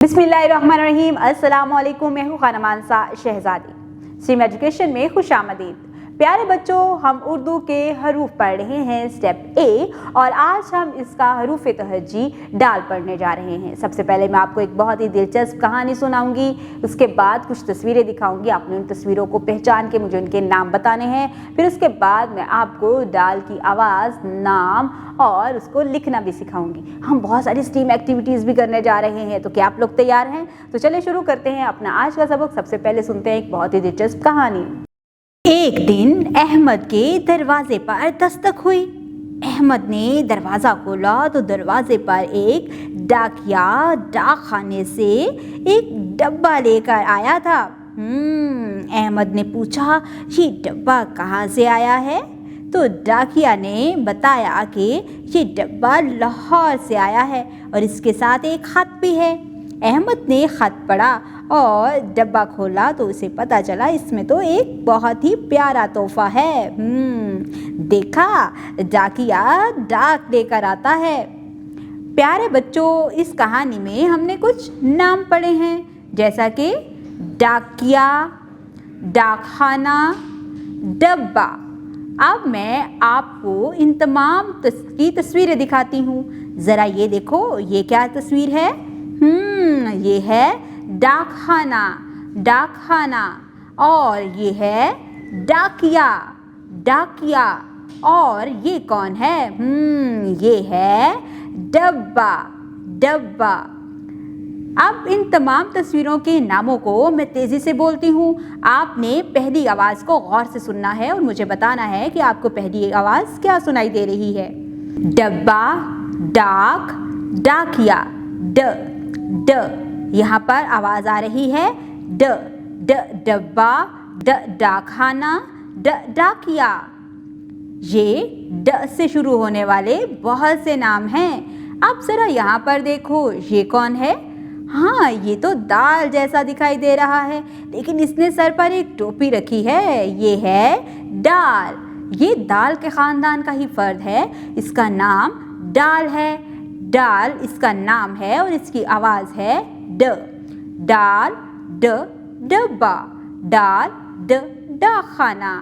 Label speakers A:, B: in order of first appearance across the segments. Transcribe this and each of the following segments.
A: बिस्मिल्लाहिर्रहमानिर्रहीम। अस्सलाम वालेकुम। मैं हूँ खाना मानसा शहजादी। स्ट्रीम एजुकेशन में खुशामदीद। प्यारे बच्चों, हम उर्दू के हरूफ पढ़ रहे हैं स्टेप ए, और आज हम इसका हरूफ तहज्जी डाल पढ़ने जा रहे हैं। सबसे पहले मैं आपको एक बहुत ही दिलचस्प कहानी सुनाऊंगी, उसके बाद कुछ तस्वीरें दिखाऊंगी। आपने उन तस्वीरों को पहचान के मुझे उनके नाम बताने हैं। फिर उसके बाद मैं आपको डाल की आवाज़, नाम और उसको लिखना भी सिखाऊंगी। हम बहुत सारी स्ट्रीम एक्टिविटीज़ भी करने जा रहे हैं, तो क्या आप लोग तैयार हैं? तो चलिए शुरू करते हैं अपना आज का सबक। सबसे पहले सुनते हैं एक बहुत ही दिलचस्प कहानी। एक दिन अहमद के दरवाजे पर दस्तक हुई। अहमद ने दरवाज़ा खोला तो दरवाजे पर एक डाकिया डाकखाने से एक डब्बा लेकर आया था। अहमद ने पूछा, ये डब्बा कहाँ से आया है? तो डाकिया ने बताया कि ये डब्बा लाहौर से आया है और इसके साथ एक खत भी है। अहमद ने खत पढ़ा और डब्बा खोला तो उसे पता चला इसमें तो एक बहुत ही प्यारा तोहफा है। देखा, डाकिया डाक लेकर आता है। प्यारे बच्चों, इस कहानी में हमने कुछ नाम पढ़े हैं, जैसा कि डाकिया, डाकखाना, डब्बा। अब मैं आपको इन तमाम की तस्वीरें दिखाती हूँ। ज़रा ये देखो, ये क्या तस्वीर है? ये है डाकखाना, डाकखाना। और ये है डाकिया, डाकिया। और ये कौन है? ये है डब्बा, डब्बा। अब इन तमाम तस्वीरों के नामों को मैं तेज़ी से बोलती हूँ। आपने पहली आवाज़ को गौर से सुनना है और मुझे बताना है कि आपको पहली आवाज़ क्या सुनाई दे रही है। डब्बा, डाक, डाकिया। ड, ड। यहाँ पर आवाज़ आ रही है ड, ड डब्बा, ड डाकखाना, ड डाकिया। ये ड से शुरू होने वाले बहुत से नाम हैं। अब ज़रा यहाँ पर देखो, ये कौन है? हाँ, ये तो दाल जैसा दिखाई दे रहा है, लेकिन इसने सर पर एक टोपी रखी है। ये है डाल। ये दाल के ख़ानदान का ही फ़र्द है। इसका नाम डाल है। डाल इसका नाम है और इसकी आवाज़ है ड। डाल, ड, डब्बा। डाल, ड, डाकखाना।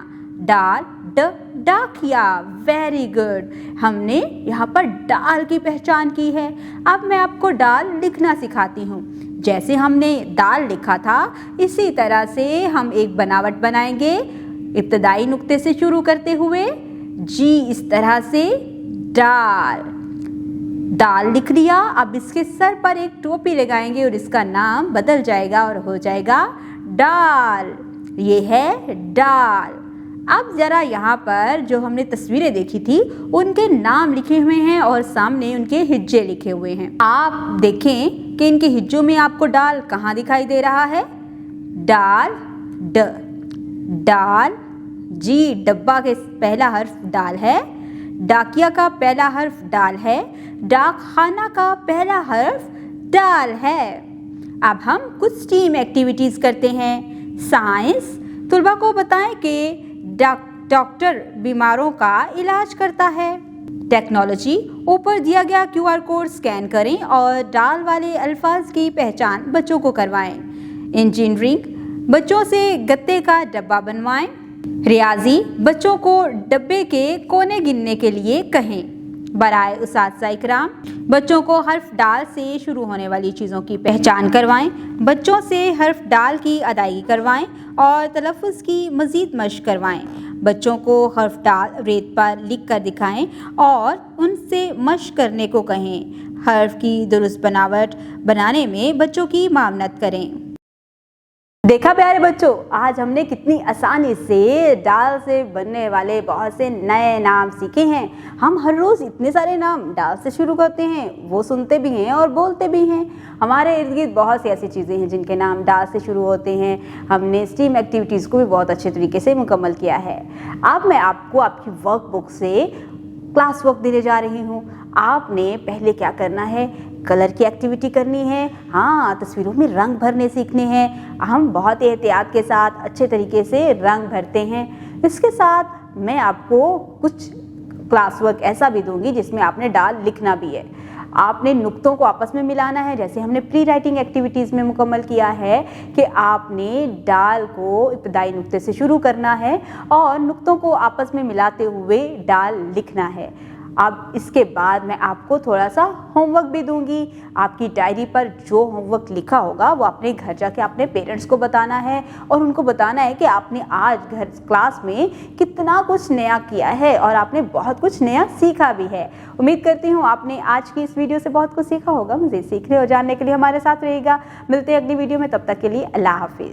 A: डाल, ड, डाकिया। Very good. हमने यहाँ पर डाल की पहचान की है। अब मैं आपको डाल लिखना सिखाती हूँ। जैसे हमने दाल लिखा था, इसी तरह से हम एक बनावट बनाएंगे। इब्तदाई नुक्ते से शुरू करते हुए जी, इस तरह से डाल। दाल लिख लिया। अब इसके सर पर एक टोपी लगाएंगे और इसका नाम बदल जाएगा और हो जाएगा डाल। ये है डाल। अब ज़रा यहाँ पर जो हमने तस्वीरें देखी थी, उनके नाम लिखे हुए हैं और सामने उनके हिज्जे लिखे हुए हैं। आप देखें कि इनके हिज्जों में आपको डाल कहाँ दिखाई दे रहा है? डाल, ड, डाल। जी, डब्बा के पहला हर्फ डाल है। डाकिया का पहला हर्फ डाल है। डाकखाना का पहला हर्फ डाल है। अब हम कुछ स्ट्रीम एक्टिविटीज़ करते हैं। साइंस, तुलबा को बताएं कि डॉक्टर बीमारों का इलाज करता है। टेक्नोलॉजी, ऊपर दिया गया QR कोड स्कैन करें और डाल वाले अल्फाज की पहचान बच्चों को करवाएं। इंजीनियरिंग, बच्चों से गत्ते का डब्बा बनवाएं। रियाजी, बच्चों को डब्बे के कोने गिनने के लिए कहें। बराए उस्ताद इकराम, बच्चों को हर्फ डाल से शुरू होने वाली चीज़ों की पहचान करवाएं। बच्चों से हर्फ डाल की अदायगी करवाएं और तलफ़्फ़ुज़ की मज़ीद मशक़ करवाएं। बच्चों को हर्फ डाल रेत पर लिख कर दिखाएं और उनसे मशक़ करने को कहें। हर्फ की दुरुस्त बनावट बनाने में बच्चों की मावनत करें। देखा प्यारे बच्चों, आज हमने कितनी आसानी से डाल से बनने वाले बहुत से नए नाम सीखे हैं। हम हर रोज़ इतने सारे नाम डाल से शुरू करते हैं, वो सुनते भी हैं और बोलते भी हैं। हमारे इर्द गिर्द बहुत सी ऐसी चीज़ें हैं जिनके नाम डाल से शुरू होते हैं। हमने स्ट्रीम एक्टिविटीज़ को भी बहुत अच्छे तरीके से मुकम्मल किया है। अब मैं आपको आपकी वर्कबुक से क्लास वर्क देने जा रही हूँ। आपने पहले क्या करना है? कलर की एक्टिविटी करनी है। हाँ, तस्वीरों में रंग भरने सीखने हैं। हम बहुत ही एहतियात के साथ अच्छे तरीके से रंग भरते हैं। इसके साथ मैं आपको कुछ क्लास वर्क ऐसा भी दूंगी जिसमें आपने डाल लिखना भी है। आपने नुक्तों को आपस में मिलाना है, जैसे हमने प्री राइटिंग एक्टिविटीज़ में मुकम्मल किया है कि आपने डाल को इब्तदाई नुक्ते से शुरू करना है और नुक्तों को आपस में मिलाते हुए डाल लिखना है। अब इसके बाद मैं आपको थोड़ा सा होमवर्क भी दूंगी। आपकी डायरी पर जो होमवर्क लिखा होगा वो अपने घर जाके अपने पेरेंट्स को बताना है और उनको बताना है कि आपने आज घर क्लास में कितना कुछ नया किया है और आपने बहुत कुछ नया सीखा भी है। उम्मीद करती हूँ आपने आज की इस वीडियो से बहुत कुछ सीखा होगा। मुझे सीखने और जानने के लिए हमारे साथ रहिएगा। मिलते हैं अगली वीडियो में, तब तक के लिए अल्लाह हाफिज़।